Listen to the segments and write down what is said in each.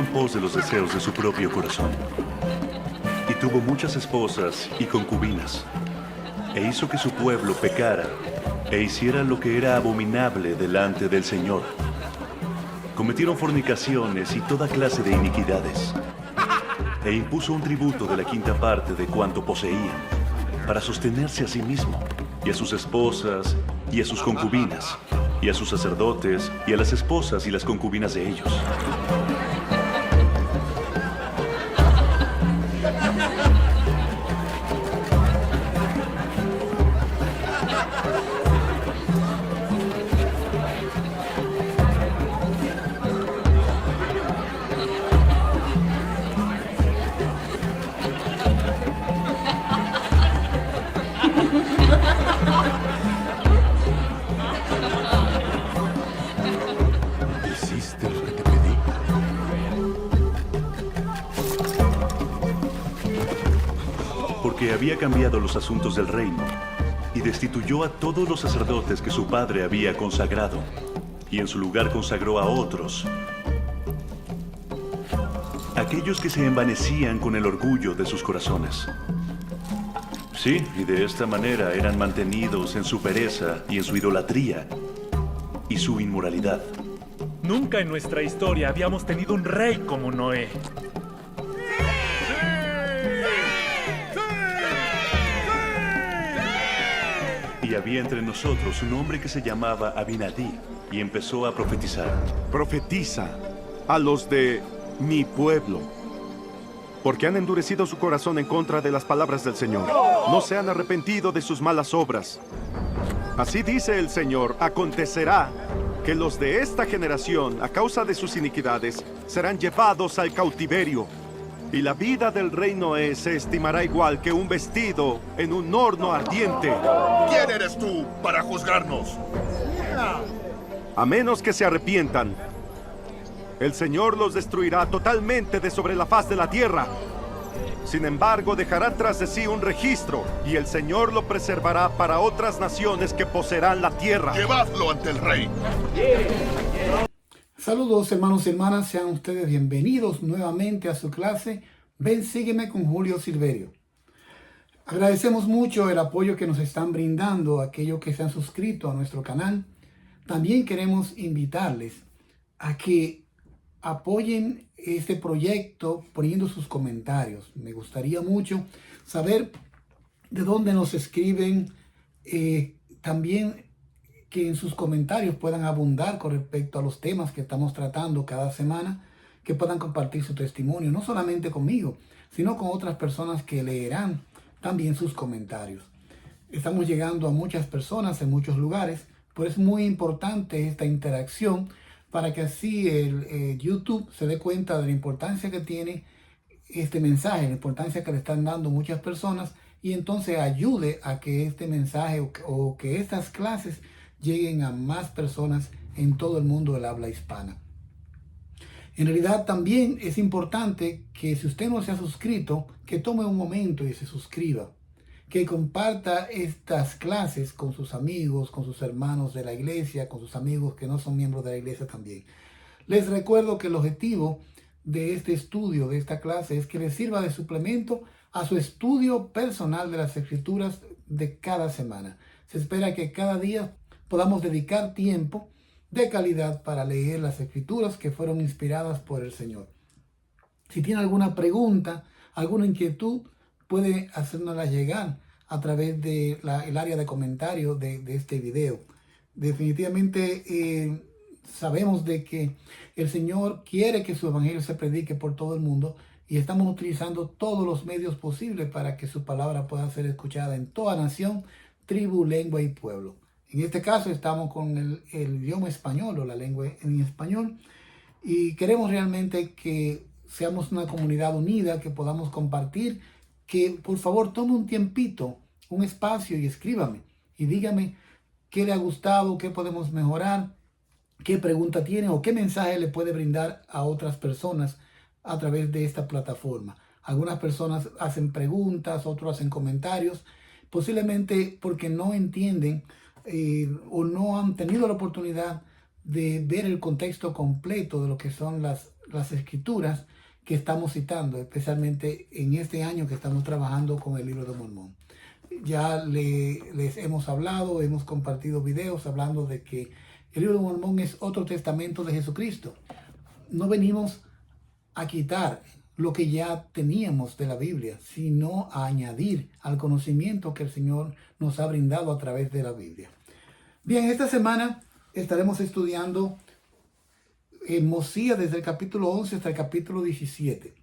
en pos de los deseos de su propio corazón. Y tuvo muchas esposas y concubinas, e hizo que su pueblo pecara, e hiciera lo que era abominable delante del Señor. Cometieron fornicaciones y toda clase de iniquidades, e impuso un tributo de la quinta parte de cuanto poseían, para sostenerse a sí mismo, y a sus esposas, y a sus concubinas, y a sus sacerdotes, y a las esposas y las concubinas de ellos. ¿Hiciste lo que te pedí? Porque había cambiado los asuntos del reino, y destituyó a todos los sacerdotes que su padre había consagrado, y en su lugar consagró a otros, aquellos que se envanecían con el orgullo de sus corazones. Sí, y de esta manera eran mantenidos en su pereza y en su idolatría y su inmoralidad. Nunca en nuestra historia habíamos tenido un rey como Noé. Y había entre nosotros un hombre que se llamaba Abinadí, y empezó a profetizar. Profetiza a los de mi pueblo, porque han endurecido su corazón en contra de las palabras del Señor. No se han arrepentido de sus malas obras. Así dice el Señor: acontecerá que los de esta generación, a causa de sus iniquidades, serán llevados al cautiverio. Y la vida del rey Noé se estimará igual que un vestido en un horno ardiente. ¿Quién eres tú para juzgarnos? A menos que se arrepientan, el Señor los destruirá totalmente de sobre la faz de la tierra. Sin embargo, dejará tras de sí un registro, y el Señor lo preservará para otras naciones que poseerán la tierra. Llevadlo ante el rey. Saludos hermanos y hermanas, sean ustedes bienvenidos nuevamente a su clase Ven, sígueme con Julio Silverio. Agradecemos mucho el apoyo que nos están brindando aquellos que se han suscrito a nuestro canal. También queremos invitarles a que apoyen este proyecto poniendo sus comentarios. Me gustaría mucho saber de dónde nos escriben, también que en sus comentarios puedan abundar con respecto a los temas que estamos tratando cada semana, que puedan compartir su testimonio, no solamente conmigo, sino con otras personas que leerán también sus comentarios. Estamos llegando a muchas personas en muchos lugares, pues es muy importante esta interacción para que así el YouTube se dé cuenta de la importancia que tiene este mensaje, la importancia que le están dando muchas personas, y entonces ayude a que este mensaje o que estas clases lleguen a más personas en todo el mundo del habla hispana. En realidad también es importante que si usted no se ha suscrito, que tome un momento y se suscriba, que comparta estas clases con sus amigos, con sus hermanos de la iglesia, con sus amigos que no son miembros de la iglesia también. Les recuerdo que el objetivo de este estudio, de esta clase, es que les sirva de suplemento a su estudio personal de las escrituras de cada semana. Se espera que cada día podamos dedicar tiempo de calidad para leer las escrituras que fueron inspiradas por el Señor. Si tiene alguna pregunta, alguna inquietud, puede hacérnosla llegar a través del área de comentarios de este video. Definitivamente sabemos de que el Señor quiere que su evangelio se predique por todo el mundo, y estamos utilizando todos los medios posibles para que su palabra pueda ser escuchada en toda nación, tribu, lengua y pueblo. En este caso estamos con el idioma español o la lengua en español, y queremos realmente que seamos una comunidad unida, que podamos compartir, que por favor tome un tiempito, un espacio y escríbame y dígame qué le ha gustado, qué podemos mejorar, qué pregunta tiene o qué mensaje le puede brindar a otras personas a través de esta plataforma. Algunas personas hacen preguntas, otros hacen comentarios, posiblemente porque no entienden o no han tenido la oportunidad de ver el contexto completo de lo que son las las escrituras que estamos citando, especialmente en este año que estamos trabajando con el libro de Mormón. Ya les hemos hablado, hemos compartido videos hablando de que el libro de Mormón es otro testamento de Jesucristo. No venimos a quitar lo que ya teníamos de la Biblia, sino a añadir al conocimiento que el Señor nos ha brindado a través de la Biblia. Bien, esta semana estaremos estudiando Mosías desde el capítulo 11 hasta el capítulo 17.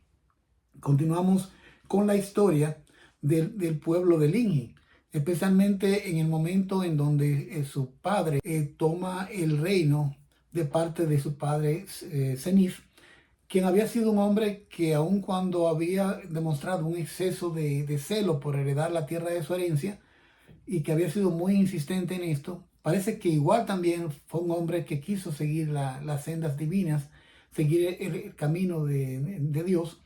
Continuamos con la historia del pueblo de Linhi, especialmente en el momento en donde su padre toma el reino de parte de su padre Senif, quien había sido un hombre que aun cuando había demostrado un exceso de celo por heredar la tierra de su herencia y que había sido muy insistente en esto, parece que igual también fue un hombre que quiso seguir las sendas divinas, seguir el camino de Dios,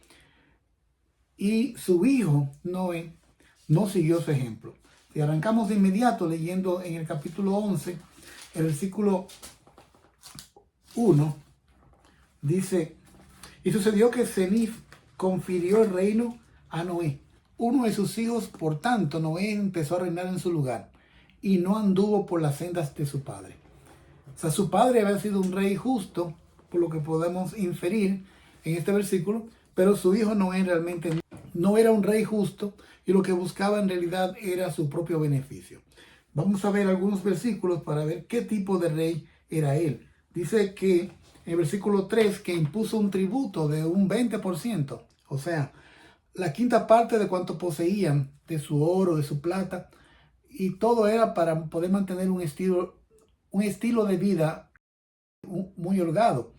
y su hijo Noé no siguió su ejemplo. Si arrancamos de inmediato leyendo en el capítulo 11, el versículo 1, dice: y sucedió que Senif confirió el reino a Noé, uno de sus hijos. Por tanto, Noé empezó a reinar en su lugar y no anduvo por las sendas de su padre. O sea, su padre había sido un rey justo, por lo que podemos inferir en este versículo, pero su hijo Noé realmente no era un rey justo y lo que buscaba en realidad era su propio beneficio. Vamos a ver algunos versículos para ver qué tipo de rey era él. Dice que en el versículo 3 que impuso un tributo de un 20%, o sea, la quinta parte de cuanto poseían, de su oro, de su plata, y todo era para poder mantener un estilo de vida muy holgado.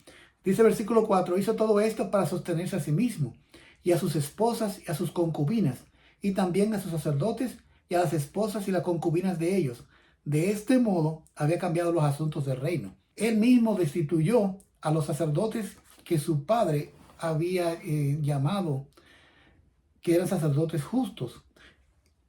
Dice el versículo 4, hizo todo esto para sostenerse a sí mismo, y a sus esposas y a sus concubinas, y también a sus sacerdotes y a las esposas y las concubinas de ellos. De este modo había cambiado los asuntos del reino. Él mismo destituyó a los sacerdotes que su padre había llamado, que eran sacerdotes justos,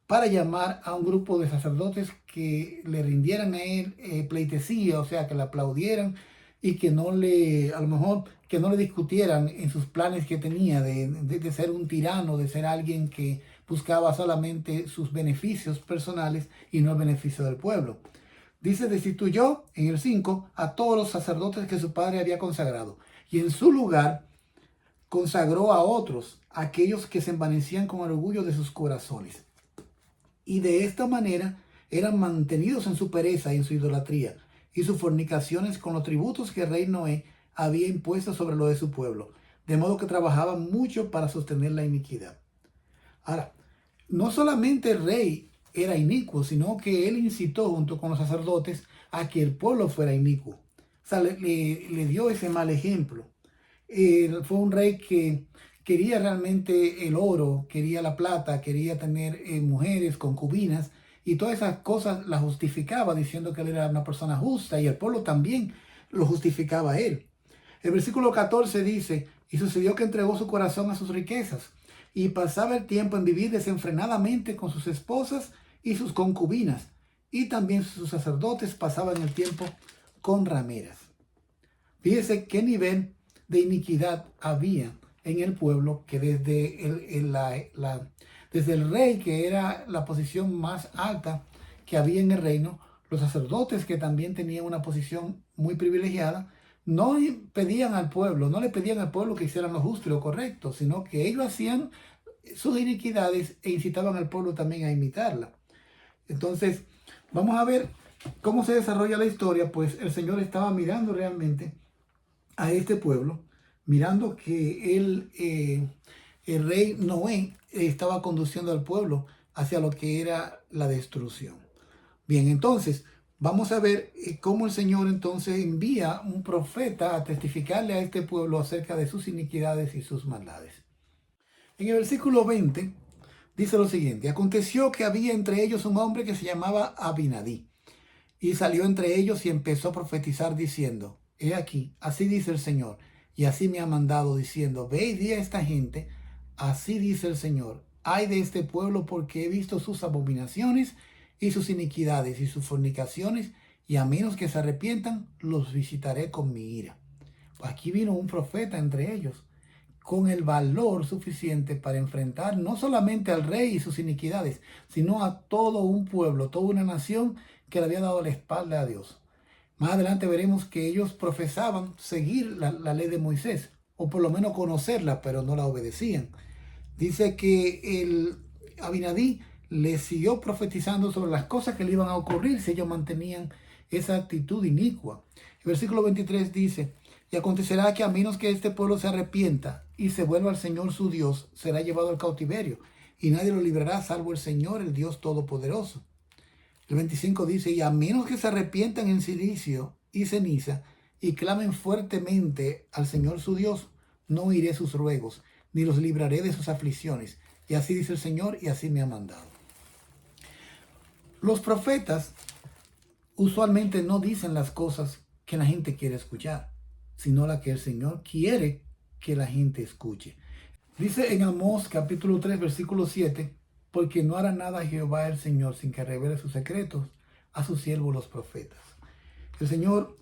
para llamar a un grupo de sacerdotes que le rindieran a él pleitesía, o sea, que le aplaudieran y que a lo mejor que no le discutieran en sus planes que tenía de ser un tirano, de ser alguien que buscaba solamente sus beneficios personales y no el beneficio del pueblo. Dice, destituyó en el 5 a todos los sacerdotes que su padre había consagrado, y en su lugar consagró a otros, aquellos que se envanecían con el orgullo de sus corazones. Y de esta manera eran mantenidos en su pereza y en su idolatría, y sus fornicaciones con los tributos que el rey Noé había impuesto sobre lo de su pueblo, de modo que trabajaban mucho para sostener la iniquidad. Ahora, no solamente el rey era inicuo, sino que él incitó junto con los sacerdotes a que el pueblo fuera inicuo. O sea, le dio ese mal ejemplo. Fue un rey que quería realmente el oro, quería la plata, quería tener mujeres, concubinas, y todas esas cosas las justificaba diciendo que él era una persona justa, y el pueblo también lo justificaba a él. El versículo 14 dice, y sucedió que entregó su corazón a sus riquezas, y pasaba el tiempo en vivir desenfrenadamente con sus esposas y sus concubinas, y también sus sacerdotes pasaban el tiempo con rameras. Fíjese qué nivel de iniquidad había en el pueblo, que desde el rey, que era la posición más alta que había en el reino, los sacerdotes, que también tenían una posición muy privilegiada, no pedían al pueblo, no le pedían al pueblo que hicieran lo justo y lo correcto, sino que ellos hacían sus iniquidades e incitaban al pueblo también a imitarla. Entonces, vamos a ver cómo se desarrolla la historia. Pues el Señor estaba mirando realmente a este pueblo, mirando que el rey Noé estaba conduciendo al pueblo hacia lo que era la destrucción. Bien, entonces vamos a ver cómo el Señor entonces envía un profeta a testificarle a este pueblo acerca de sus iniquidades y sus maldades. En el versículo 20 dice lo siguiente: aconteció que había entre ellos un hombre que se llamaba Abinadí, y salió entre ellos y empezó a profetizar diciendo, he aquí, así dice el Señor, y así me ha mandado diciendo, ve y di a esta gente, así dice el Señor, ay de este pueblo, porque he visto sus abominaciones y sus iniquidades y sus fornicaciones, y a menos que se arrepientan, los visitaré con mi ira. Aquí vino un profeta entre ellos, con el valor suficiente para enfrentar no solamente al rey y sus iniquidades, sino a todo un pueblo, toda una nación que le había dado la espalda a Dios. Más adelante veremos que ellos profesaban seguir la ley de Moisés, o por lo menos conocerla, pero no la obedecían. Dice que el Abinadí les siguió profetizando sobre las cosas que le iban a ocurrir si ellos mantenían esa actitud inicua. El versículo 23 dice: y acontecerá que a menos que este pueblo se arrepienta y se vuelva al Señor su Dios, será llevado al cautiverio, y nadie lo librará salvo el Señor, el Dios Todopoderoso. El 25 dice: y a menos que se arrepientan en silicio y ceniza, y clamen fuertemente al Señor su Dios, no oiré sus ruegos, ni los libraré de sus aflicciones. Y así dice el Señor, y así me ha mandado. Los profetas usualmente no dicen las cosas que la gente quiere escuchar, sino la que el Señor quiere que la gente escuche. Dice en Amós capítulo 3 versículo 7: porque no hará nada Jehová el Señor sin que revele sus secretos a sus siervos los profetas. El Señor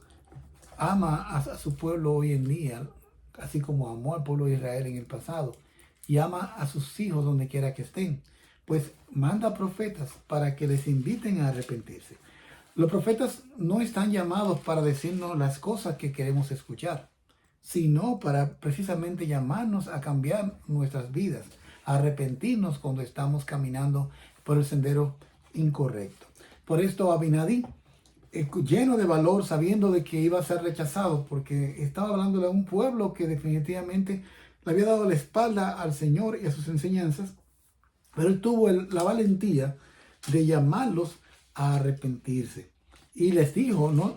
ama a su pueblo hoy en día, así como amó al pueblo de Israel en el pasado, y ama a sus hijos donde quiera que estén. Pues manda profetas para que les inviten a arrepentirse. Los profetas no están llamados para decirnos las cosas que queremos escuchar, sino para precisamente llamarnos a cambiar nuestras vidas, a arrepentirnos cuando estamos caminando por el sendero incorrecto. Por esto Abinadí, lleno de valor, sabiendo de que iba a ser rechazado, porque estaba hablando de un pueblo que definitivamente le había dado la espalda al Señor y a sus enseñanzas, pero él tuvo la valentía de llamarlos a arrepentirse. Y les dijo, ¿no?,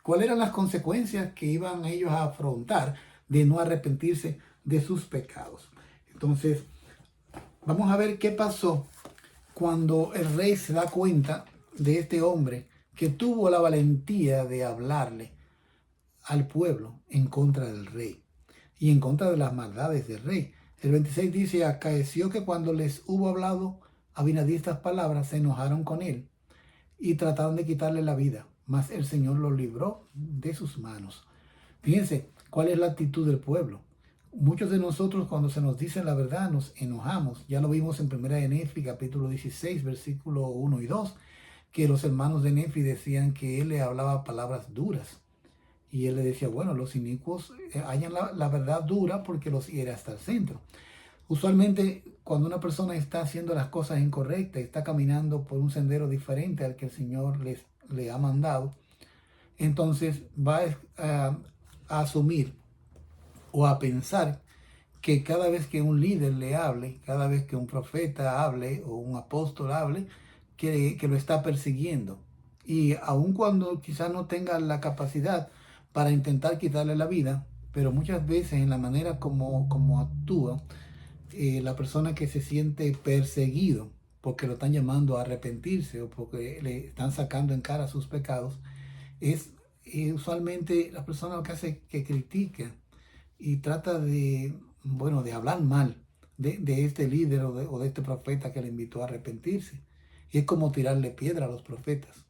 cuáles eran las consecuencias que iban ellos a afrontar de no arrepentirse de sus pecados. Entonces, vamos a ver qué pasó cuando el rey se da cuenta de este hombre que tuvo la valentía de hablarle al pueblo en contra del rey y en contra de las maldades del rey. El 26 dice: acaeció que cuando les hubo hablado Abinadí estas palabras, se enojaron con él y trataron de quitarle la vida, mas el Señor lo libró de sus manos. Fíjense cuál es la actitud del pueblo. Muchos de nosotros, cuando se nos dice la verdad, nos enojamos. Ya lo vimos en 1 de Nefi, capítulo 16, versículo 1 y 2, que los hermanos de Nefi decían que él le hablaba palabras duras. Y él le decía, bueno, los inicuos hallan la verdad dura porque los hiere hasta el centro. Usualmente, cuando una persona está haciendo las cosas incorrectas, está caminando por un sendero diferente al que el Señor le ha mandado, entonces va a asumir o a pensar que cada vez que un líder le hable, cada vez que un profeta hable o un apóstol hable, que lo está persiguiendo. Y aun cuando quizás no tenga la capacidad para intentar quitarle la vida, pero muchas veces en la manera como actúa, la persona que se siente perseguido porque lo están llamando a arrepentirse o porque le están sacando en cara sus pecados, es usualmente la persona que hace que critica y trata de hablar mal de este líder o de este profeta que le invitó a arrepentirse. Y es como tirarle piedra a los profetas.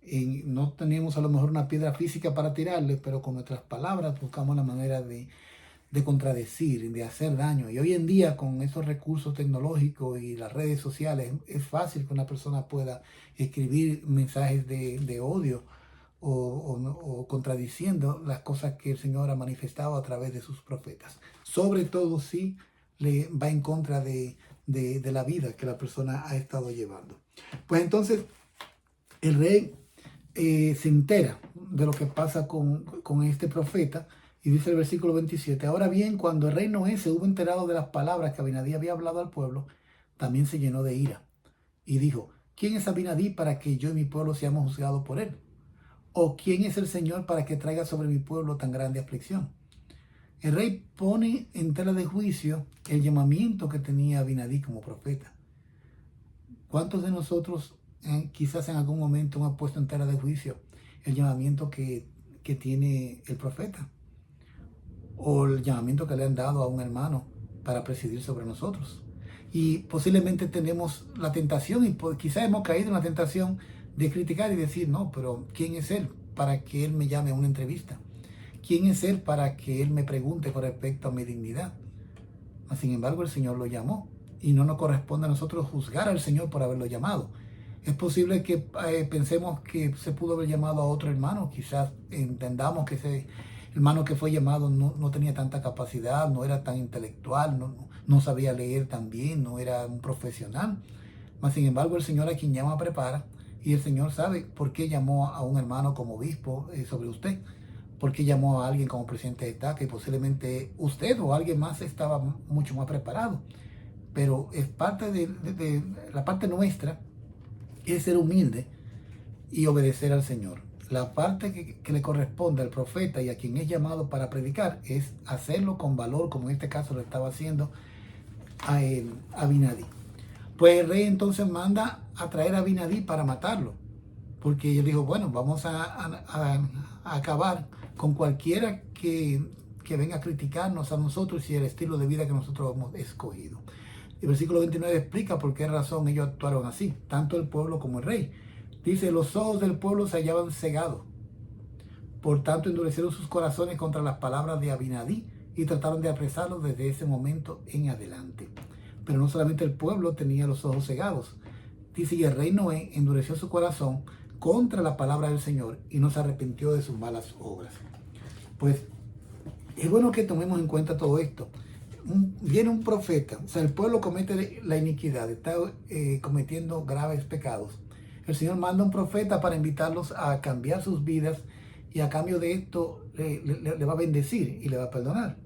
Y no tenemos a lo mejor una piedra física para tirarle, pero con nuestras palabras buscamos la manera de contradecir, de hacer daño. Y hoy en día, con esos recursos tecnológicos y las redes sociales, es fácil que una persona pueda escribir mensajes de odio o contradiciendo las cosas que el Señor ha manifestado a través de sus profetas. Sobre todo si le va en contra de la vida que la persona ha estado llevando. Pues entonces, el rey se entera de lo que pasa con este profeta. Y dice el versículo 27, ahora bien, cuando el rey Noé se hubo enterado de las palabras que Abinadí había hablado al pueblo, también se llenó de ira. Y dijo, ¿quién es Abinadí para que yo y mi pueblo seamos juzgados por él? ¿O quién es el Señor para que traiga sobre mi pueblo tan grande aflicción? El rey pone en tela de juicio el llamamiento que tenía Abinadí como profeta. ¿Cuántos de nosotros quizás en algún momento hemos puesto en tela de juicio el llamamiento que tiene el profeta? O el llamamiento que le han dado a un hermano para presidir sobre nosotros. Y posiblemente tenemos la tentación, y quizás hemos caído en la tentación de criticar y decir, no, pero ¿quién es él para que él me llame a una entrevista? ¿quién es él para que él me pregunte con respecto a mi dignidad? Sin embargo, el Señor lo llamó y no nos corresponde a nosotros juzgar al Señor por haberlo llamado. Es posible que pensemos que se pudo haber llamado a otro hermano, quizás entendamos que ese hermano que fue llamado no tenía tanta capacidad, no era tan intelectual, no sabía leer tan bien, no era un profesional. Mas sin embargo, el Señor a quien llama prepara, y el Señor sabe por qué llamó a un hermano como obispo sobre usted, por qué llamó a alguien como presidente de estaca, y posiblemente usted o alguien más estaba mucho más preparado. Pero es parte de la parte nuestra es ser humilde y obedecer al Señor. La parte que le corresponde al profeta y a quien es llamado para predicar es hacerlo con valor, como en este caso lo estaba haciendo a Abinadí. Pues el rey entonces manda a traer a Abinadí para matarlo, porque ellos dijo, bueno, vamos a acabar con cualquiera que venga a criticarnos a nosotros y el estilo de vida que nosotros hemos escogido. El versículo 29 explica por qué razón ellos actuaron así, tanto el pueblo como el rey. Dice, los ojos del pueblo se hallaban cegados. Por tanto, endurecieron sus corazones contra las palabras de Abinadí y trataron de apresarlo desde ese momento en adelante. Pero no solamente el pueblo tenía los ojos cegados. Dice, y el rey Noé endureció su corazón contra la palabra del Señor y no se arrepintió de sus malas obras. Pues es bueno que tomemos en cuenta todo esto. Viene un profeta, o sea, el pueblo comete la iniquidad, está cometiendo graves pecados. El Señor manda un profeta para invitarlos a cambiar sus vidas y a cambio de esto le va a bendecir y le va a perdonar.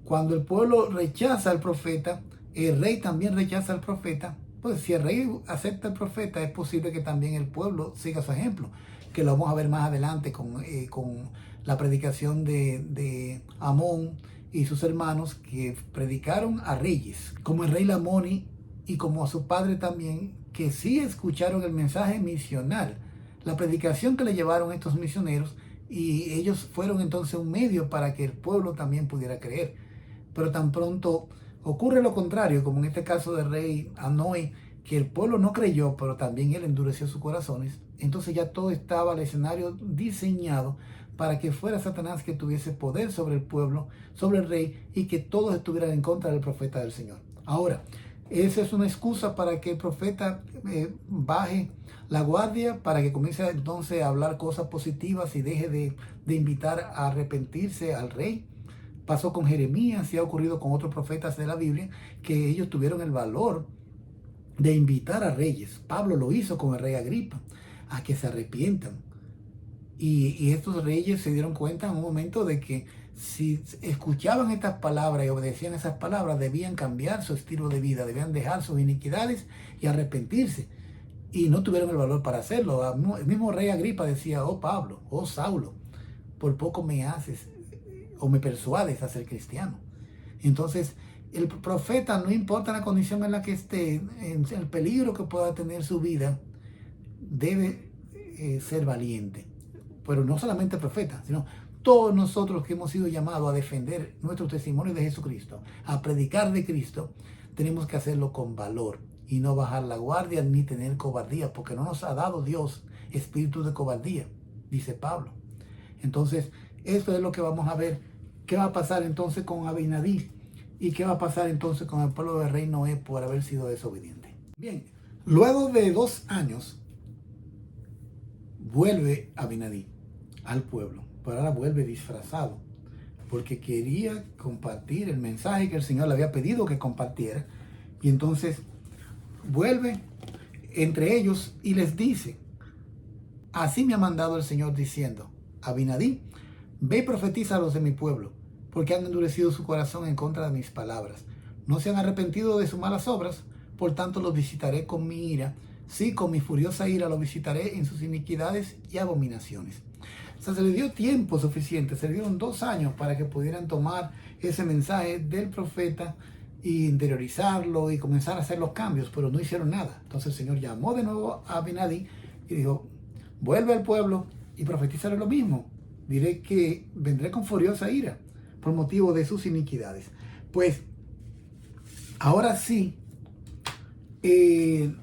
Cuando el pueblo rechaza al profeta, el rey también rechaza al profeta. Pues si el rey acepta al profeta, es posible que también el pueblo siga su ejemplo, que lo vamos a ver más adelante con la predicación de Amón y sus hermanos, que predicaron a reyes, como el rey Lamoni y como a su padre también, que sí escucharon el mensaje misional, la predicación que le llevaron estos misioneros, y ellos fueron entonces un medio para que el pueblo también pudiera creer. Pero tan pronto ocurre lo contrario, como en este caso del rey Noé, que el pueblo no creyó, pero también él endureció sus corazones, entonces ya todo estaba el escenario diseñado para que fuera Satanás que tuviese poder sobre el pueblo, sobre el rey, y que todos estuvieran en contra del profeta del Señor. Ahora, esa es una excusa para que el profeta baje la guardia, para que comience entonces a hablar cosas positivas y deje de invitar a arrepentirse al rey. Pasó con Jeremías y ha ocurrido con otros profetas de la Biblia, que ellos tuvieron el valor de invitar a reyes. Pablo lo hizo con el rey Agripa, a que se arrepientan. Y estos reyes se dieron cuenta en un momento de que si escuchaban estas palabras y obedecían esas palabras, debían cambiar su estilo de vida, debían dejar sus iniquidades y arrepentirse. Y no tuvieron el valor para hacerlo. El mismo rey Agripa decía, oh Pablo, oh Saulo, por poco me haces o me persuades a ser cristiano. Entonces, el profeta, no importa la condición en la que esté, en el peligro que pueda tener su vida, debe ser valiente. Pero no solamente el profeta, sino todos nosotros que hemos sido llamados a defender nuestro testimonio de Jesucristo, a predicar de Cristo, tenemos que hacerlo con valor y no bajar la guardia ni tener cobardía, porque no nos ha dado Dios espíritu de cobardía, dice Pablo. Entonces, esto es lo que vamos a ver. ¿Qué va a pasar entonces con Abinadí? ¿Y qué va a pasar entonces con el pueblo del rey Noé por haber sido desobediente? Bien, luego de 2 años, vuelve Abinadí al pueblo, pero ahora vuelve disfrazado, porque quería compartir el mensaje que el Señor le había pedido que compartiera. Y entonces vuelve entre ellos y les dice, así me ha mandado el Señor diciendo, Abinadí, ve y profetiza a los de mi pueblo, porque han endurecido su corazón en contra de mis palabras. No se han arrepentido de sus malas obras, por tanto los visitaré con mi ira. Sí, con mi furiosa ira los visitaré en sus iniquidades y abominaciones. O sea, se les dio tiempo suficiente, se les dieron 2 años para que pudieran tomar ese mensaje del profeta y interiorizarlo y comenzar a hacer los cambios, pero no hicieron nada. Entonces el Señor llamó de nuevo a Abinadí y dijo, vuelve al pueblo y profetízale lo mismo. Diré que vendré con furiosa ira por motivo de sus iniquidades. Pues ahora sí, el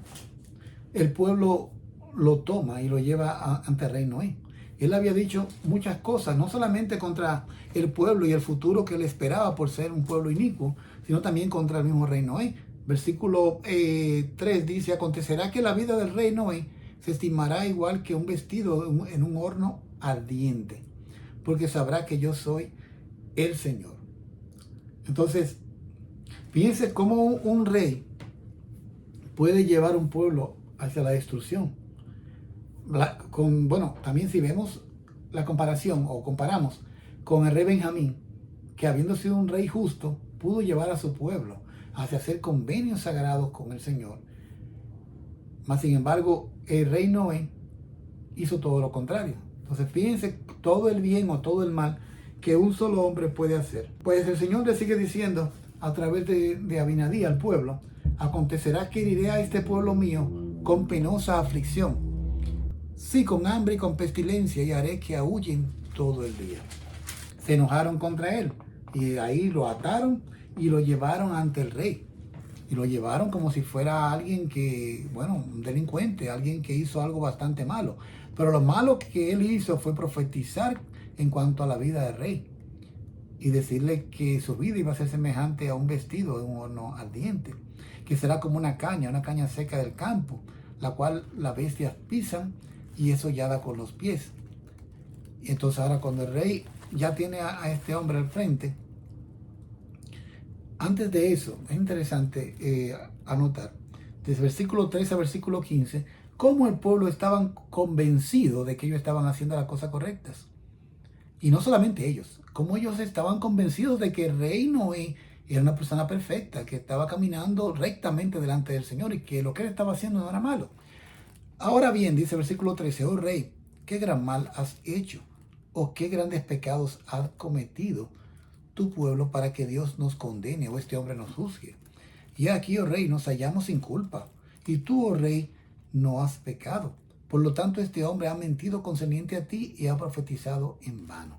pueblo lo toma y lo lleva ante el rey Noé. Él había dicho muchas cosas, no solamente contra el pueblo y el futuro que él esperaba por ser un pueblo inicuo, sino también contra el mismo rey Noé. Versículo 3 dice, acontecerá que la vida del rey Noé se estimará igual que un vestido en un horno ardiente, porque sabrá que yo soy el Señor. Entonces, fíjense cómo un rey puede llevar un pueblo hacia la destrucción. También si vemos la comparación o comparamos con el rey Benjamín, que habiendo sido un rey justo, pudo llevar a su pueblo hacia hacer convenios sagrados con el Señor. Mas sin embargo, el rey Noé hizo todo lo contrario. Entonces fíjense todo el bien o todo el mal que un solo hombre puede hacer. Pues el Señor le sigue diciendo a través de Abinadí al pueblo, acontecerá que heriré a este pueblo mío con penosa aflicción, sí, con hambre y con pestilencia, y haré que aúllen todo el día. Se enojaron contra él y ahí lo ataron y lo llevaron ante el rey. Y lo llevaron como si fuera alguien que, un delincuente, alguien que hizo algo bastante malo. Pero lo malo que él hizo fue profetizar en cuanto a la vida del rey y decirle que su vida iba a ser semejante a un vestido de un horno ardiente, que será como una caña seca del campo, la cual las bestias pisan y eso ya da con los pies. Y entonces ahora cuando el rey ya tiene a este hombre al frente, antes de eso, es interesante anotar, desde versículo 3 a versículo 15, cómo el pueblo estaban convencidos de que ellos estaban haciendo las cosas correctas. Y no solamente ellos, como ellos estaban convencidos de que el rey Noé era una persona perfecta, que estaba caminando rectamente delante del Señor y que lo que él estaba haciendo no era malo. Ahora bien, dice versículo 13, oh rey, qué gran mal has hecho, o qué grandes pecados has cometido tu pueblo para que Dios nos condene o este hombre nos juzgue. Y aquí, oh rey, nos hallamos sin culpa, y tú, oh rey, no has pecado. Por lo tanto, este hombre ha mentido concerniente a ti y ha profetizado en vano.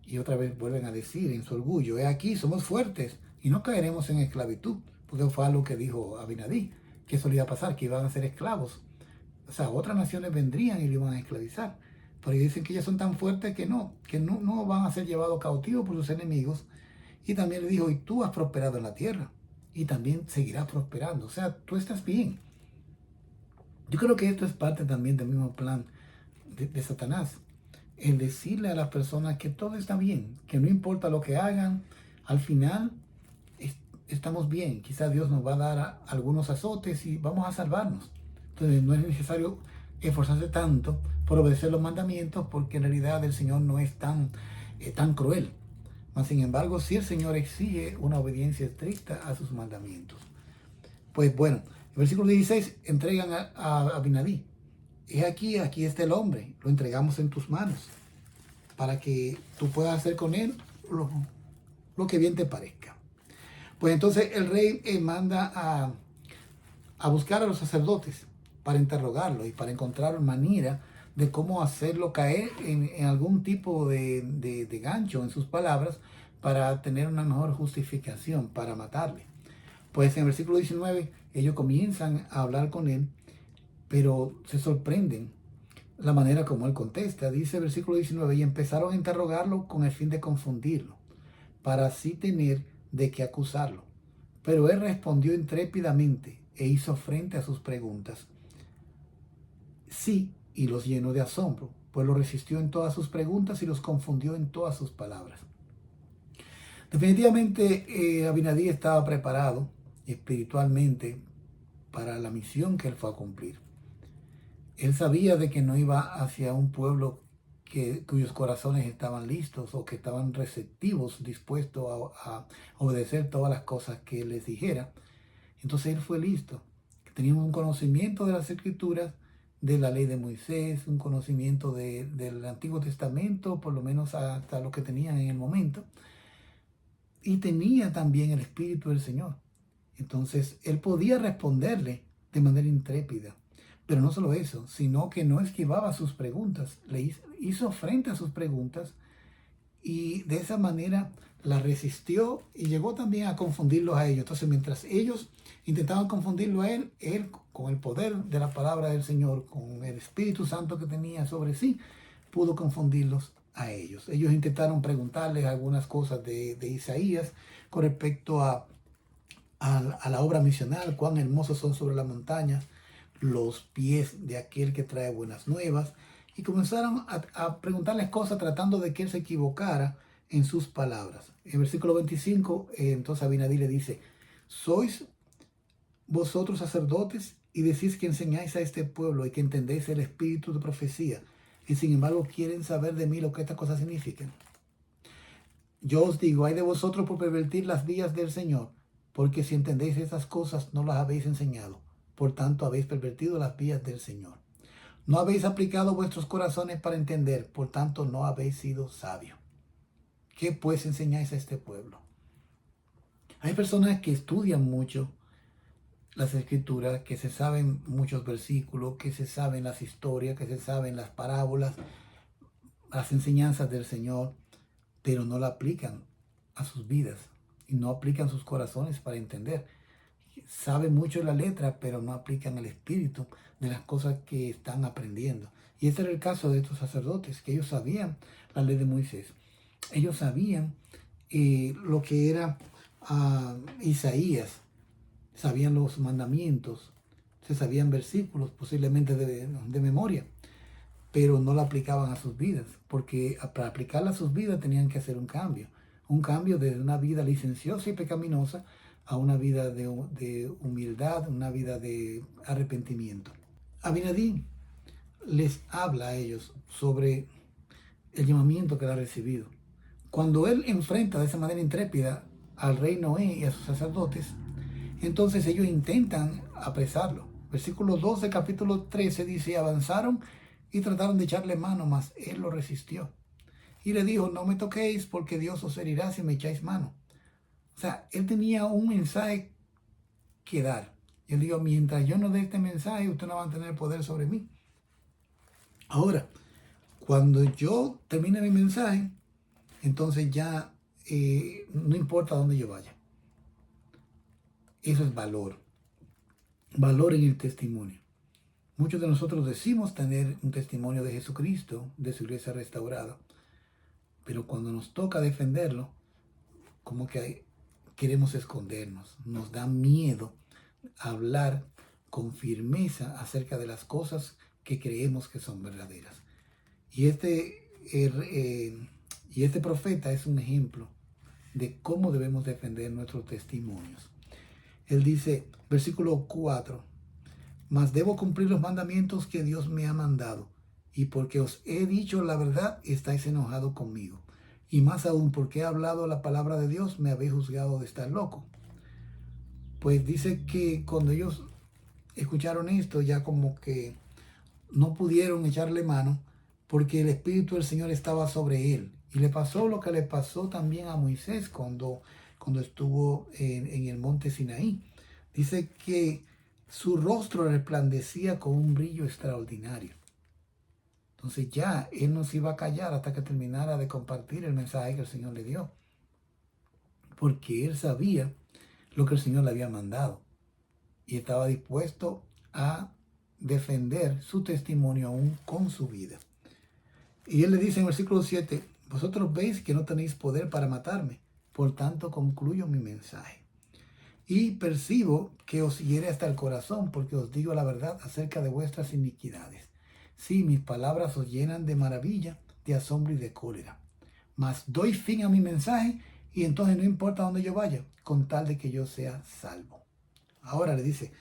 Y otra vez vuelven a decir en su orgullo, he aquí, somos fuertes y no caeremos en esclavitud, porque fue algo que dijo Abinadí, que eso le iba a pasar, que iban a ser esclavos. O sea, otras naciones vendrían y lo iban a esclavizar. Pero ellos dicen que ellos son tan fuertes que no van a ser llevados cautivos por sus enemigos. Y también le dijo, y tú has prosperado en la tierra, y también seguirás prosperando. O sea, tú estás bien. Yo creo que esto es parte también del mismo plan de Satanás. El decirle a las personas que todo está bien, que no importa lo que hagan, al final estamos bien. Quizás Dios nos va a dar algunos azotes y vamos a salvarnos. Entonces no es necesario esforzarse tanto por obedecer los mandamientos, porque en realidad el Señor no es tan cruel. Mas sin embargo, sí el Señor exige una obediencia estricta a sus mandamientos. Pues bueno, el versículo 16, entregan a Abinadí. Aquí está el hombre, lo entregamos en tus manos, para que tú puedas hacer con él lo que bien te parezca. Pues entonces el rey manda a buscar a los sacerdotes para interrogarlo y para encontrar manera de cómo hacerlo caer en algún tipo de gancho en sus palabras para tener una mejor justificación para matarle. Pues en el versículo 19 ellos comienzan a hablar con él, pero se sorprenden la manera como él contesta. Dice el versículo 19, y empezaron a interrogarlo con el fin de confundirlo, para así tener de qué acusarlo. Pero él respondió intrépidamente e hizo frente a sus preguntas. Sí, y los llenó de asombro, pues lo resistió en todas sus preguntas y los confundió en todas sus palabras. Definitivamente Abinadí estaba preparado espiritualmente para la misión que él fue a cumplir. Él sabía de que no iba hacia un pueblo cuyos corazones estaban listos o que estaban receptivos, dispuestos a obedecer todas las cosas que él les dijera. Entonces él fue listo. Tenía un conocimiento de las Escrituras, de la ley de Moisés, un conocimiento del Antiguo Testamento, por lo menos hasta lo que tenían en el momento. Y tenía también el Espíritu del Señor. Entonces él podía responderle de manera intrépida. Pero no solo eso, sino que no esquivaba sus preguntas, le hizo frente a sus preguntas y de esa manera la resistió y llegó también a confundirlos a ellos. Entonces, mientras ellos intentaban confundirlo a él con el poder de la palabra del Señor, con el Espíritu Santo que tenía sobre sí, pudo confundirlos a ellos. Ellos intentaron preguntarles algunas cosas de Isaías con respecto a la obra misional, cuán hermosos son sobre la montaña los pies de aquel que trae buenas nuevas, y comenzaron a preguntarles cosas tratando de que él se equivocara en sus palabras. En el versículo 25, entonces Abinadí le dice: ¿sois vosotros sacerdotes y decís que enseñáis a este pueblo y que entendéis el espíritu de profecía, y sin embargo quieren saber de mí lo que estas cosas significan? Yo os digo, hay de vosotros por pervertir las vías del Señor, porque si entendéis esas cosas no las habéis enseñado, por tanto habéis pervertido las vías del Señor. No habéis aplicado vuestros corazones para entender, por tanto no habéis sido sabios. ¿Qué pues enseñáis a este pueblo? Hay personas que estudian mucho las escrituras, que se saben muchos versículos, que se saben las historias, que se saben las parábolas, las enseñanzas del Señor, pero no la aplican a sus vidas y no aplican sus corazones para entender. Saben mucho la letra, pero no aplican el espíritu de las cosas que están aprendiendo. Y este era el caso de estos sacerdotes, que ellos sabían la ley de Moisés. Ellos sabían lo que era Isaías, sabían los mandamientos, se sabían versículos posiblemente de memoria, pero no la aplicaban a sus vidas, porque para aplicarla a sus vidas tenían que hacer un cambio de una vida licenciosa y pecaminosa a una vida de humildad, una vida de arrepentimiento. Abinadí les habla a ellos sobre el llamamiento que él ha recibido. Cuando él enfrenta de esa manera intrépida al rey Noé y a sus sacerdotes, entonces ellos intentan apresarlo. Versículo 2 del capítulo 13 dice: avanzaron y trataron de echarle mano, mas él lo resistió. Y le dijo: no me toquéis, porque Dios os herirá si me echáis mano. O sea, él tenía un mensaje que dar. Y él dijo: mientras yo no dé este mensaje, usted no va a tener poder sobre mí. Ahora, cuando yo termine mi mensaje, entonces ya no importa dónde yo vaya. Eso es valor. Valor en el testimonio. Muchos de nosotros decimos tener un testimonio de Jesucristo, de su iglesia restaurada, pero cuando nos toca defenderlo, como que queremos escondernos. Nos da miedo hablar con firmeza acerca de las cosas que creemos que son verdaderas. Y este profeta es un ejemplo de cómo debemos defender nuestros testimonios. Él dice, versículo 4, mas debo cumplir los mandamientos que Dios me ha mandado, y porque os he dicho la verdad, estáis enojados conmigo. Y más aún, porque he hablado la palabra de Dios, me habéis juzgado de estar loco. Pues dice que cuando ellos escucharon esto, ya como que no pudieron echarle mano, porque el Espíritu del Señor estaba sobre él. Y le pasó lo que le pasó también a Moisés cuando estuvo en el monte Sinaí. Dice que su rostro resplandecía con un brillo extraordinario. Entonces ya él no se iba a callar hasta que terminara de compartir el mensaje que el Señor le dio. Porque él sabía lo que el Señor le había mandado. Y estaba dispuesto a defender su testimonio aún con su vida. Y él le dice en el versículo 7, vosotros veis que no tenéis poder para matarme, por tanto concluyo mi mensaje. Y percibo que os hiere hasta el corazón, porque os digo la verdad acerca de vuestras iniquidades. Sí, mis palabras os llenan de maravilla, de asombro y de cólera. Mas doy fin a mi mensaje, y entonces no importa dónde yo vaya, con tal de que yo sea salvo. Ahora le dice,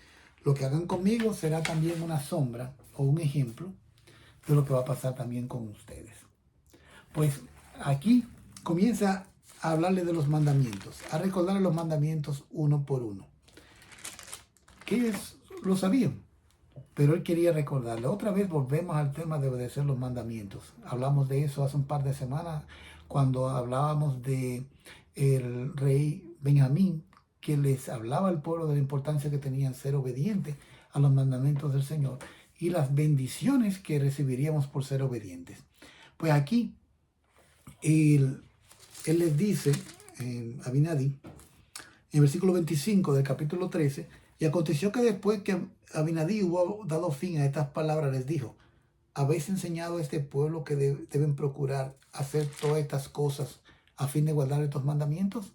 lo que hagan conmigo será también una sombra o un ejemplo de lo que va a pasar también con ustedes. Pues aquí comienza a hablarle de los mandamientos, a recordarle los mandamientos uno por uno. Que ellos lo sabían, pero él quería recordarle. Otra vez volvemos al tema de obedecer los mandamientos. Hablamos de eso hace un par de semanas cuando hablábamos de el rey Benjamín, que les hablaba al pueblo de la importancia que tenían ser obedientes a los mandamientos del Señor y las bendiciones que recibiríamos por ser obedientes. Pues aquí él les dice, Abinadí, en el versículo 25 del capítulo 13, y aconteció que después que Abinadí hubo dado fin a estas palabras, les dijo, ¿habéis enseñado a este pueblo que deben procurar hacer todas estas cosas a fin de guardar estos mandamientos?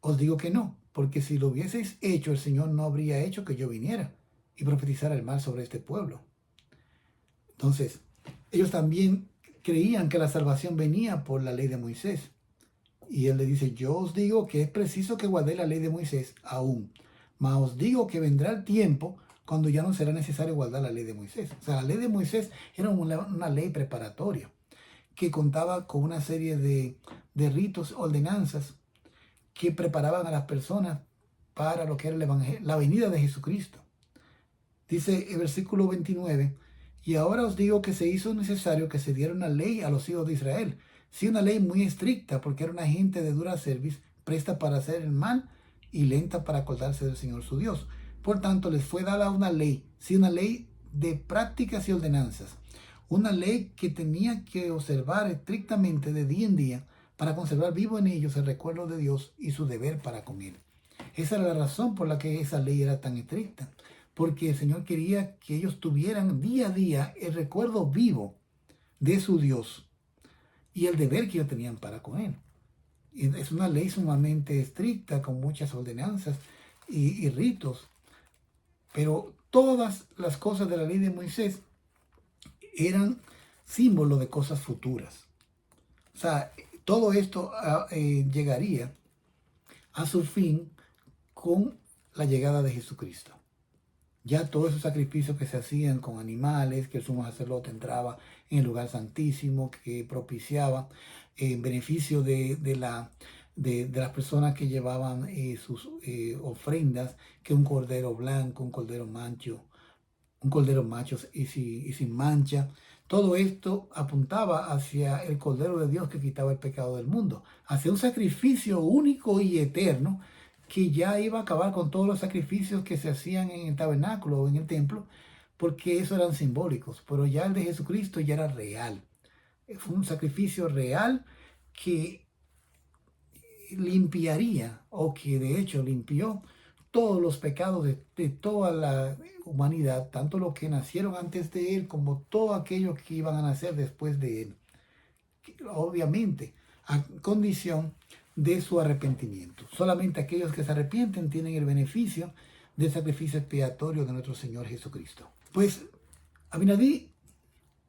Os digo que no, porque si lo hubieseis hecho, el Señor no habría hecho que yo viniera y profetizara el mal sobre este pueblo. Entonces, ellos también creían que la salvación venía por la ley de Moisés. Y él le dice, yo os digo que es preciso que guardéis la ley de Moisés aún. Mas os digo que vendrá el tiempo cuando ya no será necesario guardar la ley de Moisés. O sea, la ley de Moisés era una ley preparatoria que contaba con una serie de ritos, ordenanzas que preparaban a las personas para lo que era el evangelio, la venida de Jesucristo. Dice el versículo 29, y ahora os digo que se hizo necesario que se diera una ley a los hijos de Israel. Sí, una ley muy estricta, porque era una gente de dura cerviz, presta para hacer el mal y lenta para acordarse del Señor su Dios. Por tanto, les fue dada una ley, sí, una ley de prácticas y ordenanzas. Una ley que tenía que observar estrictamente de día en día para conservar vivo en ellos el recuerdo de Dios y su deber para con Él. Esa era la razón por la que esa ley era tan estricta, porque el Señor quería que ellos tuvieran día a día el recuerdo vivo de su Dios y el deber que ellos tenían para con Él. Y es una ley sumamente estricta, con muchas ordenanzas y ritos, pero todas las cosas de la ley de Moisés eran símbolos de cosas futuras. O sea, todo esto llegaría a su fin con la llegada de Jesucristo. Ya todos esos sacrificios que se hacían con animales, que el sumo sacerdote entraba en el lugar santísimo, que propiciaba en beneficio de las personas que llevaban sus ofrendas, que un cordero blanco, un cordero macho y sin mancha. Todo esto apuntaba hacia el Cordero de Dios que quitaba el pecado del mundo, hacia un sacrificio único y eterno que ya iba a acabar con todos los sacrificios que se hacían en el tabernáculo o en el templo, porque esos eran simbólicos, pero ya el de Jesucristo ya era real. Fue un sacrificio real que limpiaría, o que de hecho limpió todos los pecados de toda la humanidad, tanto los que nacieron antes de Él como todos aquellos que iban a nacer después de Él. Obviamente, a condición de su arrepentimiento. Solamente aquellos que se arrepienten tienen el beneficio del sacrificio expiatorio de nuestro Señor Jesucristo. Pues Abinadí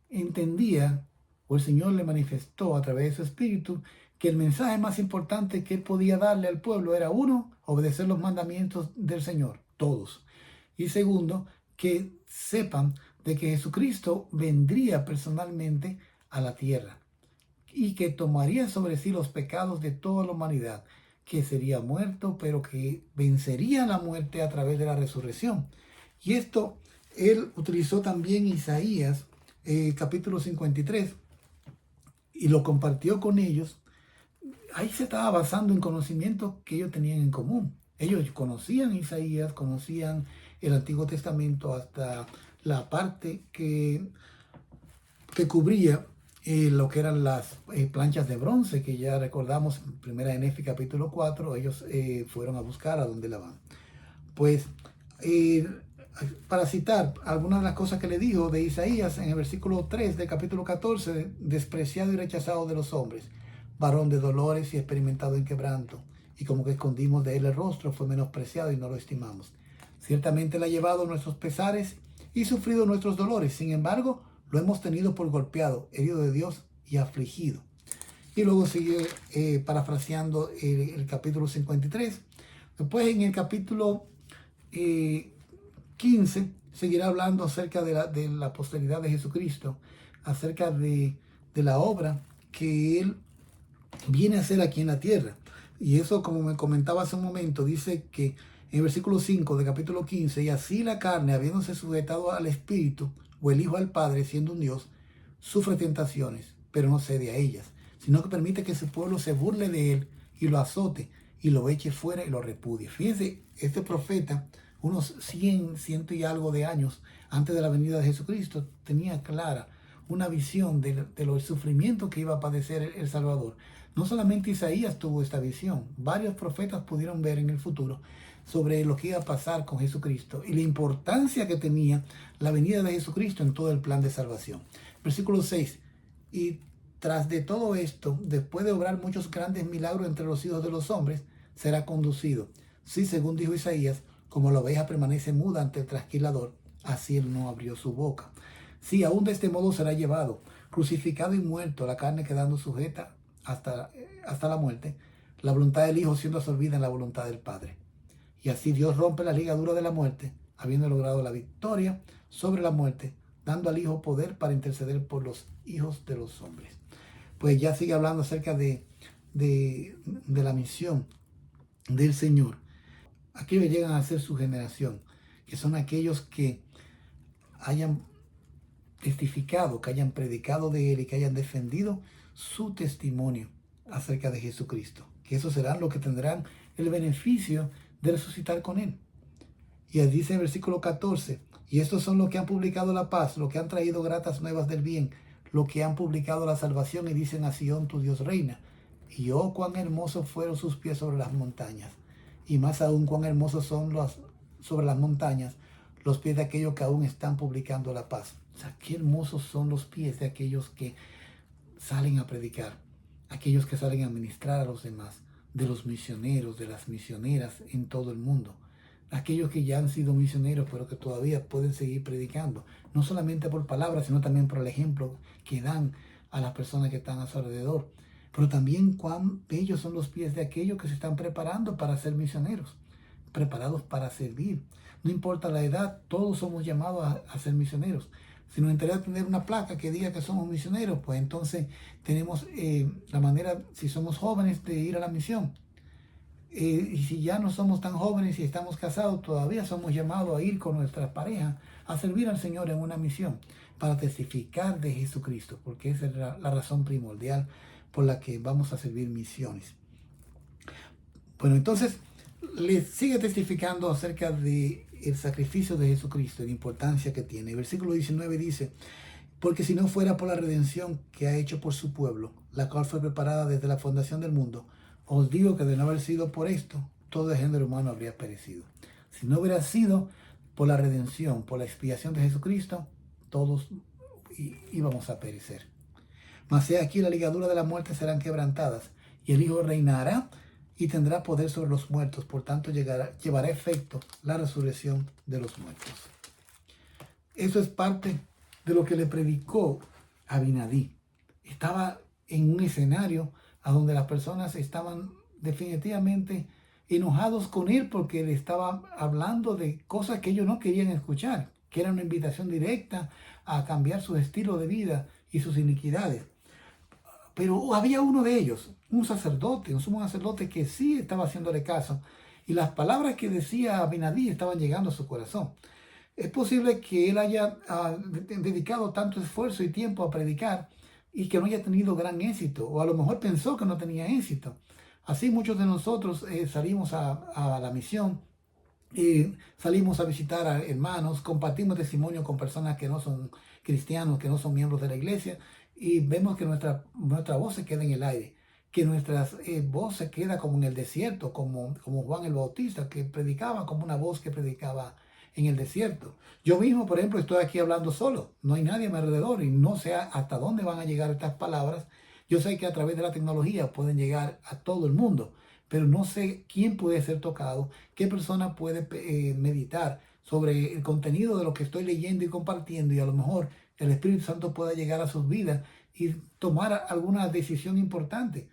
entendía, o el Señor le manifestó a través de su espíritu, que el mensaje más importante que él podía darle al pueblo era, uno, obedecer los mandamientos del Señor, todos. Y segundo, que sepan de que Jesucristo vendría personalmente a la tierra y que tomaría sobre sí los pecados de toda la humanidad, que sería muerto, pero que vencería la muerte a través de la resurrección. Y esto él utilizó también Isaías, capítulo 53, y lo compartió con ellos. Ahí se estaba basando en conocimientos que ellos tenían en común. Ellos conocían Isaías, conocían el Antiguo Testamento hasta la parte que cubría lo que eran las planchas de bronce, que ya recordamos en Primera de Nefi capítulo 4, ellos fueron a buscar a donde la van. Pues, para citar algunas de las cosas que le dijo de Isaías en el versículo 3 del capítulo 14, despreciado y rechazado de los hombres, varón de dolores y experimentado en quebranto, y como que escondimos de él el rostro, fue menospreciado y no lo estimamos. Ciertamente él ha llevado nuestros pesares y sufrido nuestros dolores, sin embargo, lo hemos tenido por golpeado, herido de Dios y afligido. Y luego sigue parafraseando el capítulo 53. Después en el capítulo 15 seguirá hablando acerca de la posteridad de Jesucristo, acerca de la obra que Él viene a hacer aquí en la tierra. Y eso, como me comentaba hace un momento, dice que en el versículo 5 del capítulo 15, y así la carne, habiéndose sujetado al Espíritu, o el Hijo al Padre, siendo un Dios, sufre tentaciones, pero no cede a ellas, sino que permite que su pueblo se burle de él y lo azote y lo eche fuera y lo repudie. Fíjense, este profeta, unos 100 y algo de años antes de la venida de Jesucristo, tenía clara una visión de los sufrimientos que iba a padecer el Salvador. No solamente Isaías tuvo esta visión, varios profetas pudieron ver en el futuro sobre lo que iba a pasar con Jesucristo y la importancia que tenía la venida de Jesucristo en todo el plan de salvación. Versículo 6. Y tras de todo esto, después de obrar muchos grandes milagros entre los hijos de los hombres, será conducido. Sí, según dijo Isaías, como la oveja permanece muda ante el trasquilador, así él no abrió su boca. Sí, aún de este modo será llevado, crucificado y muerto, la carne quedando sujeta hasta la muerte, la voluntad del Hijo siendo absorbida en la voluntad del Padre. Y así Dios rompe la ligadura de la muerte, habiendo logrado la victoria sobre la muerte, dando al Hijo poder para interceder por los hijos de los hombres. Pues ya sigue hablando acerca de la misión del Señor. Aquellos que llegan a ser su generación, que son aquellos que hayan testificado, que hayan predicado de Él y que hayan defendido su testimonio acerca de Jesucristo. Que esos serán los que tendrán el beneficio de resucitar con Él. Y dice en el versículo 14, y estos son los que han publicado la paz, los que han traído gratas nuevas del bien, los que han publicado la salvación y dicen a Sión, tu Dios reina. Y oh, cuán hermosos fueron sus pies sobre las montañas. Y más aún, cuán hermosos son sobre las montañas los pies de aquellos que aún están publicando la paz. O sea, qué hermosos son los pies de aquellos que salen a predicar, aquellos que salen a ministrar a los demás, de los misioneros, de las misioneras en todo el mundo. Aquellos que ya han sido misioneros, pero que todavía pueden seguir predicando, no solamente por palabras, sino también por el ejemplo que dan a las personas que están a su alrededor. Pero también cuán bellos son los pies de aquellos que se están preparando para ser misioneros, preparados para servir. No importa la edad, todos somos llamados a ser misioneros. Si nos interesa tener una placa que diga que somos misioneros, pues entonces tenemos la manera, si somos jóvenes, de ir a la misión. Y si ya no somos tan jóvenes y estamos casados, todavía somos llamados a ir con nuestras parejas a servir al Señor en una misión para testificar de Jesucristo, porque esa es la razón primordial por la que vamos a servir misiones. Bueno, entonces les sigue testificando acerca del sacrificio de Jesucristo y la importancia que tiene. El versículo 19 dice, porque si no fuera por la redención que ha hecho por su pueblo, la cual fue preparada desde la fundación del mundo, os digo que de no haber sido por esto, todo el género humano habría perecido. Si no hubiera sido por la redención, por la expiación de Jesucristo, todos íbamos a perecer. Mas he aquí la ligadura de la muerte serán quebrantadas, y el Hijo reinará y tendrá poder sobre los muertos. Por tanto, llevará efecto la resurrección de los muertos. Eso es parte de lo que le predicó Abinadí. Estaba en un escenario a donde las personas estaban definitivamente enojados con él porque le estaba hablando de cosas que ellos no querían escuchar, que era una invitación directa a cambiar su estilo de vida y sus iniquidades. Pero había uno de ellos, un sacerdote, un sumo sacerdote que sí estaba haciéndole caso, y las palabras que decía Abinadí estaban llegando a su corazón. Es posible que él haya dedicado tanto esfuerzo y tiempo a predicar y que no haya tenido gran éxito, o a lo mejor pensó que no tenía éxito. Así muchos de nosotros salimos a la misión, salimos a visitar a hermanos, compartimos testimonio con personas que no son cristianos, que no son miembros de la iglesia, y vemos que nuestra voz se queda en el aire, que nuestra voz se queda como en el desierto, como Juan el Bautista, que predicaba como una voz que predicaba en el desierto. Yo mismo, por ejemplo, estoy aquí hablando solo, no hay nadie a mi alrededor y no sé hasta dónde van a llegar estas palabras. Yo sé que a través de la tecnología pueden llegar a todo el mundo, pero no sé quién puede ser tocado, qué persona puede meditar sobre el contenido de lo que estoy leyendo y compartiendo, y a lo mejor el Espíritu Santo pueda llegar a sus vidas y tomar alguna decisión importante.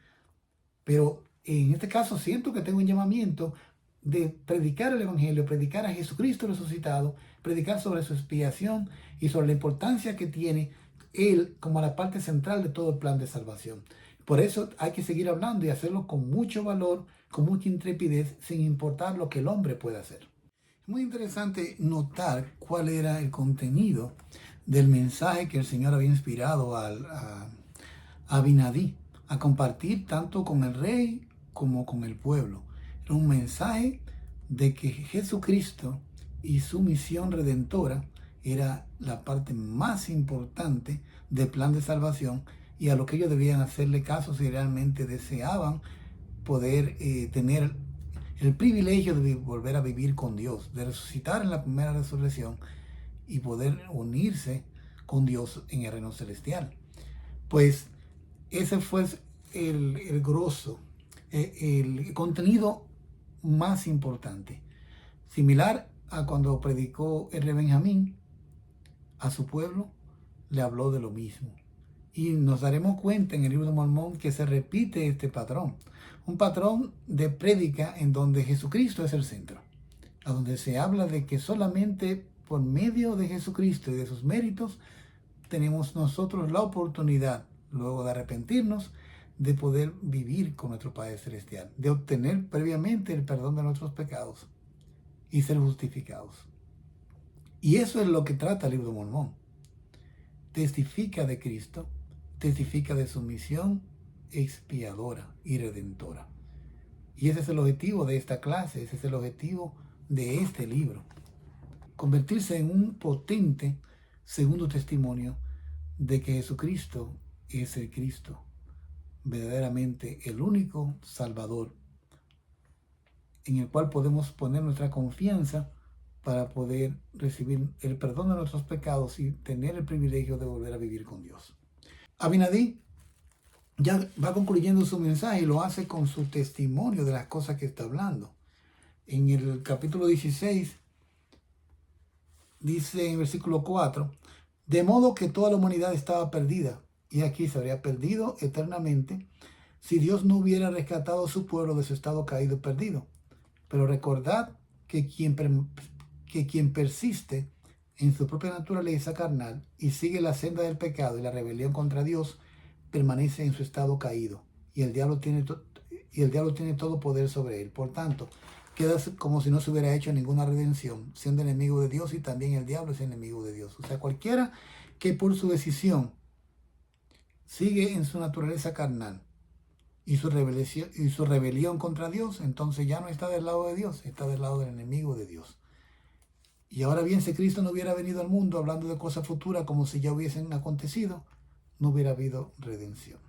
Pero en este caso siento que tengo un llamamiento de predicar el Evangelio, predicar a Jesucristo resucitado, predicar sobre su expiación y sobre la importancia que tiene Él como la parte central de todo el plan de salvación. Por eso hay que seguir hablando y hacerlo con mucho valor, con mucha intrepidez, sin importar lo que el hombre pueda hacer. Es muy interesante notar cuál era el contenido del mensaje que el Señor había inspirado a Abinadí a compartir tanto con el rey como con el pueblo. Era un mensaje de que Jesucristo y su misión redentora era la parte más importante del plan de salvación y a lo que ellos debían hacerle caso si realmente deseaban poder tener el privilegio de volver a vivir con Dios, de resucitar en la primera resurrección y poder unirse con Dios en el reino celestial. Pues ese fue el grosso, el contenido más importante. Similar a cuando predicó el rey Benjamín a su pueblo, le habló de lo mismo. Y nos daremos cuenta en el libro de Mormón que se repite este patrón. Un patrón de prédica en donde Jesucristo es el centro. A donde se habla de que solamente por medio de Jesucristo y de sus méritos tenemos nosotros la oportunidad, luego de arrepentirnos, de poder vivir con nuestro Padre Celestial, de obtener previamente el perdón de nuestros pecados y ser justificados. Y eso es lo que trata el libro de Mormón. Testifica de Cristo, testifica de su misión expiadora y redentora. Y ese es el objetivo de esta clase, ese es el objetivo de este libro. Convertirse en un potente segundo testimonio de que Jesucristo es el Cristo, verdaderamente el único Salvador, en el cual podemos poner nuestra confianza para poder recibir el perdón de nuestros pecados y tener el privilegio de volver a vivir con Dios. Abinadí ya va concluyendo su mensaje y lo hace con su testimonio de las cosas que está hablando. En el capítulo 16 dice en el versículo 4, de modo que toda la humanidad estaba perdida, y aquí se habría perdido eternamente si Dios no hubiera rescatado a su pueblo de su estado caído y perdido. Pero recordad que quien persiste en su propia naturaleza carnal y sigue la senda del pecado y la rebelión contra Dios, permanece en su estado caído, y el diablo tiene todo poder sobre él. Por tanto, queda como si no se hubiera hecho ninguna redención, siendo enemigo de Dios, y también el diablo es enemigo de Dios. O sea, cualquiera que por su decisión sigue en su naturaleza carnal y su rebelión contra Dios, entonces ya no está del lado de Dios, está del lado del enemigo de Dios. Y ahora bien, si Cristo no hubiera venido al mundo hablando de cosas futuras como si ya hubiesen acontecido, no hubiera habido redención.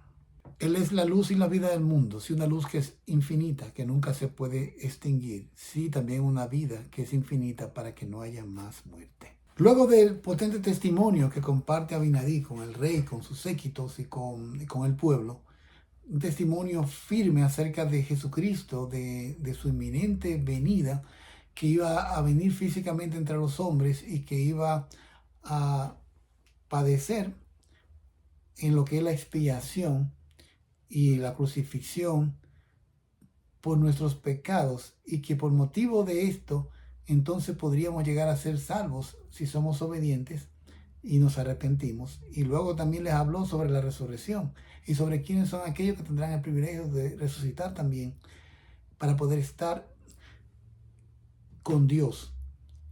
Él es la luz y la vida del mundo, sí, una luz que es infinita, que nunca se puede extinguir, sí, también una vida que es infinita para que no haya más muerte. Luego del potente testimonio que comparte Abinadí con el rey, con sus séquitos y con el pueblo, un testimonio firme acerca de Jesucristo, de su inminente venida, que iba a venir físicamente entre los hombres y que iba a padecer en lo que es la expiación y la crucifixión por nuestros pecados, y que por motivo de esto entonces podríamos llegar a ser salvos si somos obedientes y nos arrepentimos. Y luego también les habló sobre la resurrección y sobre quiénes son aquellos que tendrán el privilegio de resucitar también para poder estar con Dios.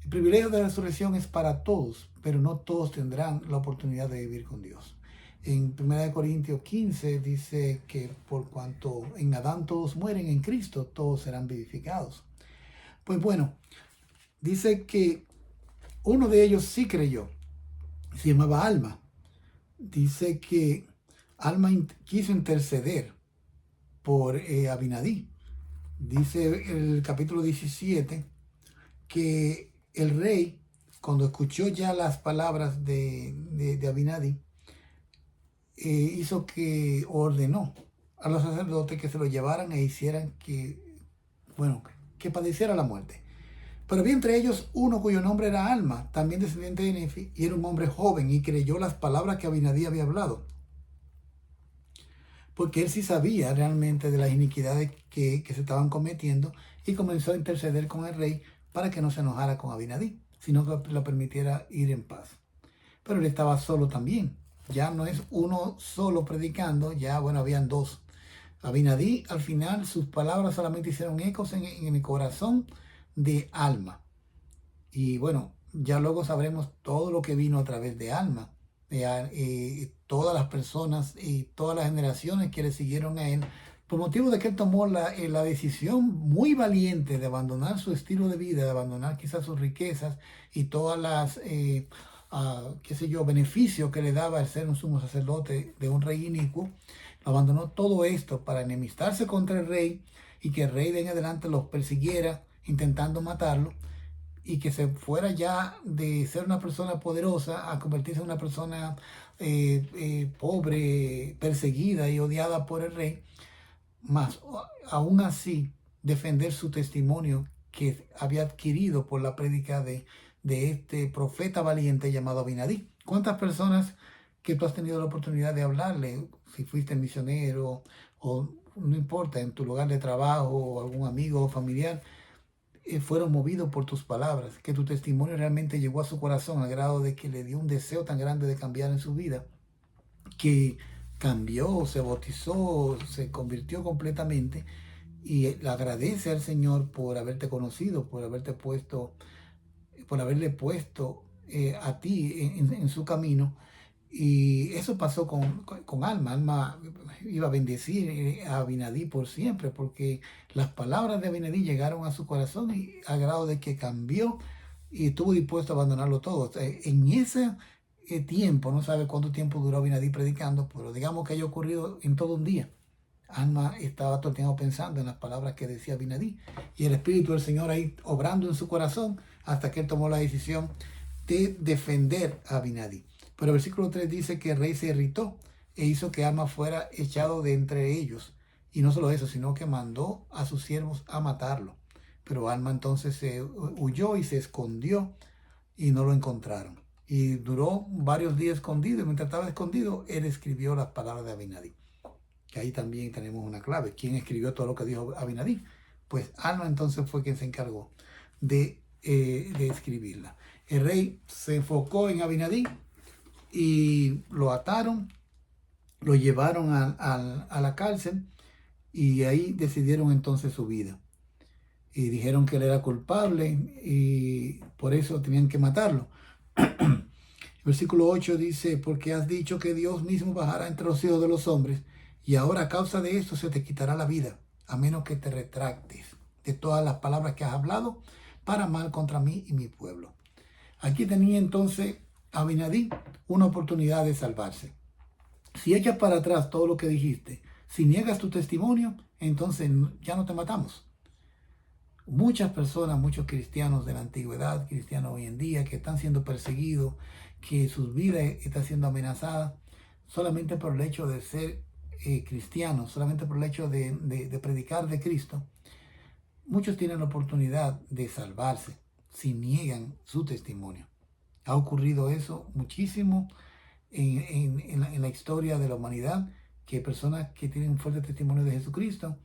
El privilegio de la resurrección es para todos, pero no todos tendrán la oportunidad de vivir con Dios. En 1 Corintios 15 dice que por cuanto en Adán todos mueren, en Cristo todos serán vivificados. Pues bueno, dice que uno de ellos sí creyó, se llamaba Alma. Dice que Alma quiso interceder por Abinadí. Dice el capítulo 17 que el rey, cuando escuchó ya las palabras de Abinadí, ordenó a los sacerdotes que se lo llevaran e hicieran que padeciera la muerte. Pero había entre ellos uno cuyo nombre era Alma, también descendiente de Nefi, y era un hombre joven, y creyó las palabras que Abinadí había hablado, porque él sí sabía realmente de las iniquidades que se estaban cometiendo, y comenzó a interceder con el rey para que no se enojara con Abinadí, sino que lo permitiera ir en paz. Pero él estaba solo también. Ya no es uno solo predicando, ya habían dos. Abinadí, al final, sus palabras solamente hicieron ecos en el corazón de Alma. Y bueno, ya luego sabremos todo lo que vino a través de Alma. Todas las personas y todas las generaciones que le siguieron a él, por motivo de que él tomó la decisión muy valiente de abandonar su estilo de vida, de abandonar quizás sus riquezas y todas qué sé yo, beneficio que le daba el ser un sumo sacerdote de un rey inicuo, abandonó todo esto para enemistarse contra el rey y que el rey de en adelante los persiguiera intentando matarlo y que se fuera ya de ser una persona poderosa a convertirse en una persona pobre, perseguida y odiada por el rey, más aún así defender su testimonio que había adquirido por la prédica de este profeta valiente llamado Abinadí. ¿Cuántas personas que tú has tenido la oportunidad de hablarle, si fuiste misionero o no importa, en tu lugar de trabajo o algún amigo o familiar, fueron movidos por tus palabras, que tu testimonio realmente llegó a su corazón al grado de que le dio un deseo tan grande de cambiar en su vida, que cambió, se bautizó, se convirtió completamente y le agradece al Señor por haberte conocido, por haberte puesto, por haberle puesto a ti en su camino. Y eso pasó con Alma. Alma iba a bendecir a Abinadí por siempre, porque las palabras de Abinadí llegaron a su corazón y al grado de que cambió y estuvo dispuesto a abandonarlo todo. En ese tiempo, no sabe cuánto tiempo duró Abinadí predicando, pero digamos que haya ocurrido en todo un día. Alma estaba todo el tiempo pensando en las palabras que decía Abinadí y el Espíritu del Señor ahí obrando en su corazón hasta que él tomó la decisión de defender a Abinadí. Pero el versículo 3 dice que el rey se irritó e hizo que Alma fuera echado de entre ellos. Y no solo eso, sino que mandó a sus siervos a matarlo. Pero Alma entonces se huyó y se escondió y no lo encontraron. Y duró varios días escondido. Y mientras estaba escondido, él escribió las palabras de Abinadí. Que ahí también tenemos una clave. ¿Quién escribió todo lo que dijo Abinadí? Pues Alma entonces fue quien se encargó de escribirla. El rey se enfocó en Abinadí y lo ataron, lo llevaron a la cárcel y ahí decidieron entonces su vida. Y dijeron que él era culpable y por eso tenían que matarlo. El versículo 8 dice, porque has dicho que Dios mismo bajará entre los hijos de los hombres y ahora a causa de esto se te quitará la vida, a menos que te retractes de todas las palabras que has hablado para mal contra mí y mi pueblo. Aquí tenía entonces Abinadí una oportunidad de salvarse. Si echas para atrás todo lo que dijiste, si niegas tu testimonio, entonces ya no te matamos. Muchas personas, muchos cristianos de la antigüedad, cristianos hoy en día, que están siendo perseguidos, que sus vidas están siendo amenazadas, solamente por el hecho de ser cristianos, solamente por el hecho de predicar de Cristo, muchos tienen la oportunidad de salvarse si niegan su testimonio. Ha ocurrido eso muchísimo en la historia de la humanidad, que personas que tienen un fuerte testimonio de Jesucristo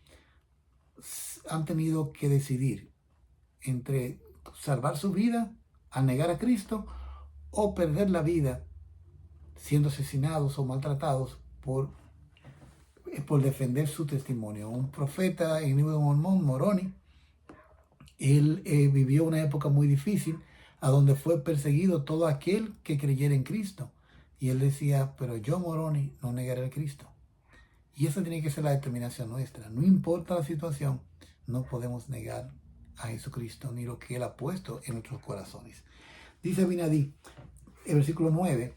han tenido que decidir entre salvar su vida al negar a Cristo o perder la vida siendo asesinados o maltratados por defender su testimonio. Un profeta en el libro de Mormón, Moroni, él vivió una época muy difícil a donde fue perseguido todo aquel que creyera en Cristo. Y él decía, pero yo, Moroni, no negaré a Cristo. Y esa tiene que ser la determinación nuestra. No importa la situación, no podemos negar a Jesucristo ni lo que Él ha puesto en nuestros corazones. Dice Abinadí, el versículo 9,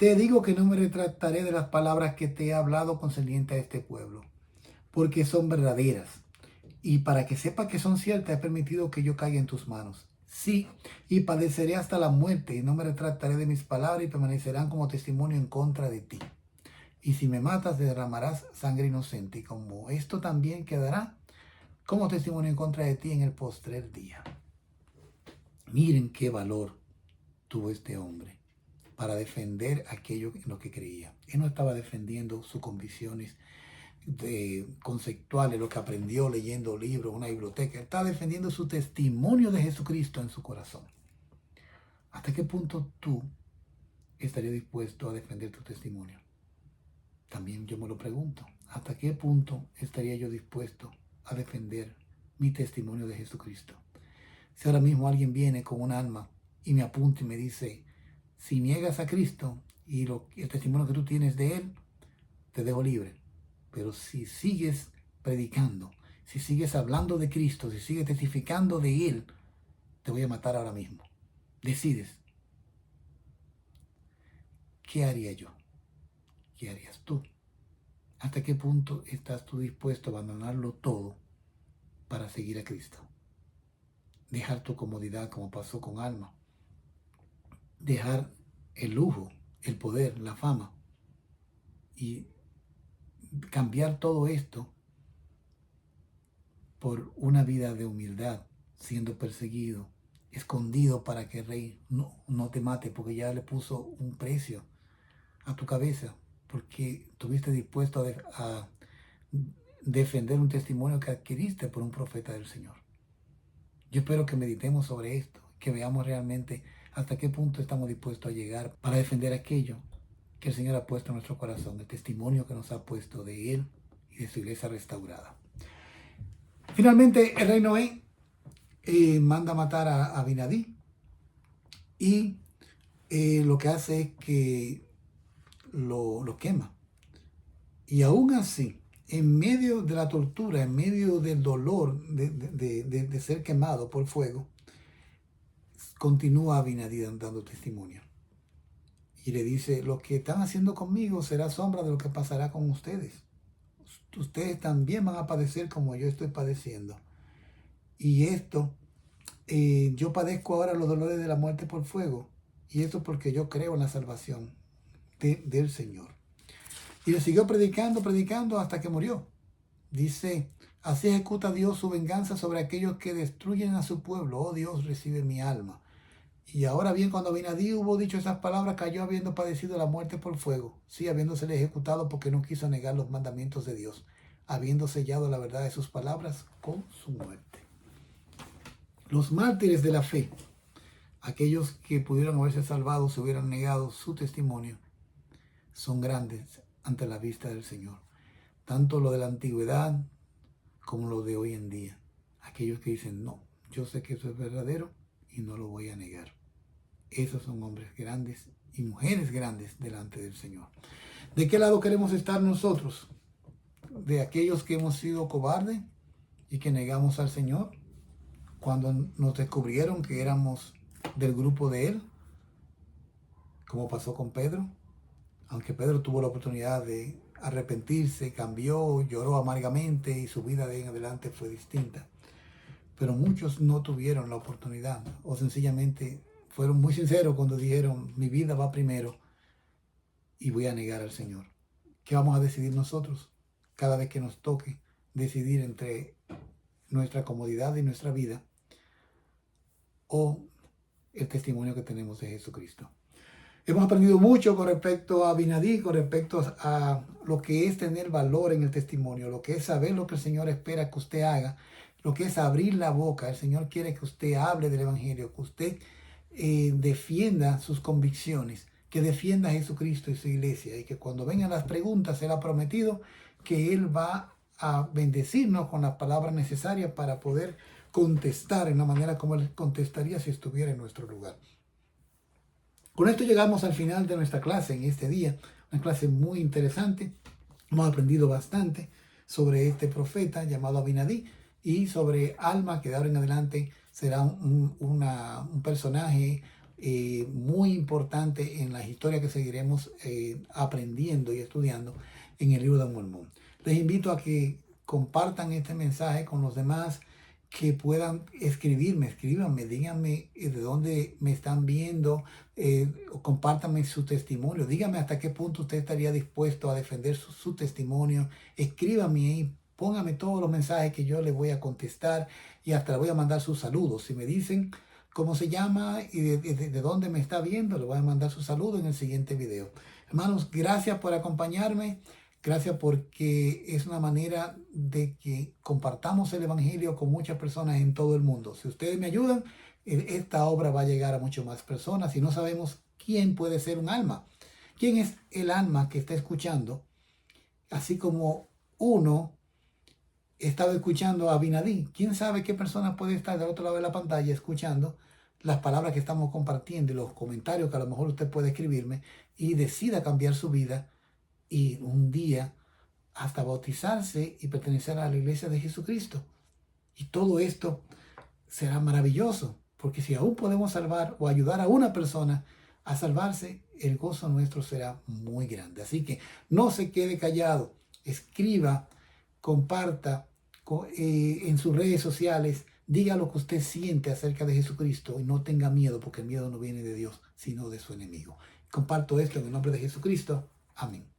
te digo que no me retractaré de las palabras que te he hablado concerniente a este pueblo, porque son verdaderas. Y para que sepa que son ciertas, he permitido que yo caiga en tus manos. Sí, y padeceré hasta la muerte, y no me retractaré de mis palabras, y permanecerán como testimonio en contra de ti. Y si me matas, derramarás sangre inocente, y como esto también quedará como testimonio en contra de ti en el postrer día. Miren qué valor tuvo este hombre para defender aquello en lo que creía. Él no estaba defendiendo sus convicciones conceptuales, lo que aprendió leyendo libros, una biblioteca. Él está defendiendo su testimonio de Jesucristo en su corazón. ¿Hasta qué punto tú estarías dispuesto a defender tu testimonio? También yo me lo pregunto. ¿Hasta qué punto estaría yo dispuesto a defender mi testimonio de Jesucristo? Si ahora mismo alguien viene con un alma y me apunta y me dice, si niegas a Cristo y el testimonio que tú tienes de Él, te dejo libre. Pero si sigues predicando, si sigues hablando de Cristo, si sigues testificando de Él, te voy a matar ahora mismo. Decides. ¿qué haría yo? ¿Qué harías tú? ¿Hasta qué punto estás tú dispuesto a abandonarlo todo para seguir a Cristo? Dejar tu comodidad como pasó con Alma. Dejar el lujo, el poder, la fama. Y cambiar todo esto por una vida de humildad, siendo perseguido, escondido para que el rey no te mate, porque ya le puso un precio a tu cabeza, porque estuviste dispuesto a defender un testimonio que adquiriste por un profeta del Señor. Yo espero que meditemos sobre esto, que veamos realmente hasta qué punto estamos dispuestos a llegar para defender aquello que el Señor ha puesto en nuestro corazón, el testimonio que nos ha puesto de Él y de su iglesia restaurada. Finalmente, el rey Noé manda matar a Abinadí y lo que hace es que lo quema. Y aún así, en medio de la tortura, en medio del dolor de ser quemado por fuego, continúa Abinadí dando testimonio. Y le dice, lo que están haciendo conmigo será sombra de lo que pasará con ustedes. Ustedes también van a padecer como yo estoy padeciendo. Y esto, yo padezco ahora los dolores de la muerte por fuego. Y esto porque yo creo en la salvación del Señor. Y le siguió predicando hasta que murió. Dice, así ejecuta Dios su venganza sobre aquellos que destruyen a su pueblo. Oh Dios, recibe mi alma. Y ahora bien, cuando Abinadí hubo dicho esas palabras, cayó habiendo padecido la muerte por fuego, sí, habiéndosele ejecutado porque no quiso negar los mandamientos de Dios, habiendo sellado la verdad de sus palabras con su muerte. Los mártires de la fe, aquellos que pudieron haberse salvado si hubieran negado su testimonio, son grandes ante la vista del Señor. Tanto lo de la antigüedad como lo de hoy en día. Aquellos que dicen, no, yo sé que eso es verdadero y no lo voy a negar. Esos son hombres grandes y mujeres grandes delante del Señor. ¿De qué lado queremos estar nosotros? ¿De aquellos que hemos sido cobardes y que negamos al Señor cuando nos descubrieron que éramos del grupo de Él? Como pasó con Pedro. Aunque Pedro tuvo la oportunidad de arrepentirse, cambió, lloró amargamente y su vida de ahí en adelante fue distinta. Pero muchos no tuvieron la oportunidad o sencillamente fueron muy sinceros cuando dijeron, mi vida va primero y voy a negar al Señor. ¿Qué vamos a decidir nosotros? Cada vez que nos toque decidir entre nuestra comodidad y nuestra vida o el testimonio que tenemos de Jesucristo. Hemos aprendido mucho con respecto a Abinadí, con respecto a lo que es tener valor en el testimonio, lo que es saber lo que el Señor espera que usted haga, lo que es abrir la boca. El Señor quiere que usted hable del Evangelio, que usted defienda sus convicciones, que defienda a Jesucristo y su iglesia, y que cuando vengan las preguntas, Él ha prometido que Él va a bendecirnos con las palabras necesarias para poder contestar en la manera como Él contestaría si estuviera en nuestro lugar. Con esto llegamos al final de nuestra clase en este día, una clase muy interesante. Hemos aprendido bastante sobre este profeta llamado Abinadí y sobre Alma, que de ahora en adelante será un personaje muy importante en la historia que seguiremos aprendiendo y estudiando en el libro de Mormón. Les invito a que compartan este mensaje con los demás, que puedan escríbanme, díganme de dónde me están viendo, compártanme su testimonio, díganme hasta qué punto usted estaría dispuesto a defender su testimonio, escríbanme ahí, póngame todos los mensajes que yo le voy a contestar y hasta le voy a mandar sus saludos. Si me dicen cómo se llama y de dónde me está viendo, le voy a mandar sus saludos en el siguiente video. Hermanos, gracias por acompañarme. Gracias porque es una manera de que compartamos el Evangelio con muchas personas en todo el mundo. Si ustedes me ayudan, esta obra va a llegar a muchas más personas y no sabemos quién puede ser un alma. ¿Quién es el alma que está escuchando? Así como uno estaba escuchando a Abinadí. ¿Quién sabe qué persona puede estar del otro lado de la pantalla escuchando las palabras que estamos compartiendo y los comentarios que a lo mejor usted puede escribirme y decida cambiar su vida y un día hasta bautizarse y pertenecer a la iglesia de Jesucristo? Y todo esto será maravilloso, porque si aún podemos salvar o ayudar a una persona, a salvarse, el gozo nuestro será muy grande. Así que no se quede callado, escriba, comparta en sus redes sociales, diga lo que usted siente acerca de Jesucristo y no tenga miedo, porque el miedo no viene de Dios, sino de su enemigo. Comparto esto en el nombre de Jesucristo. Amén.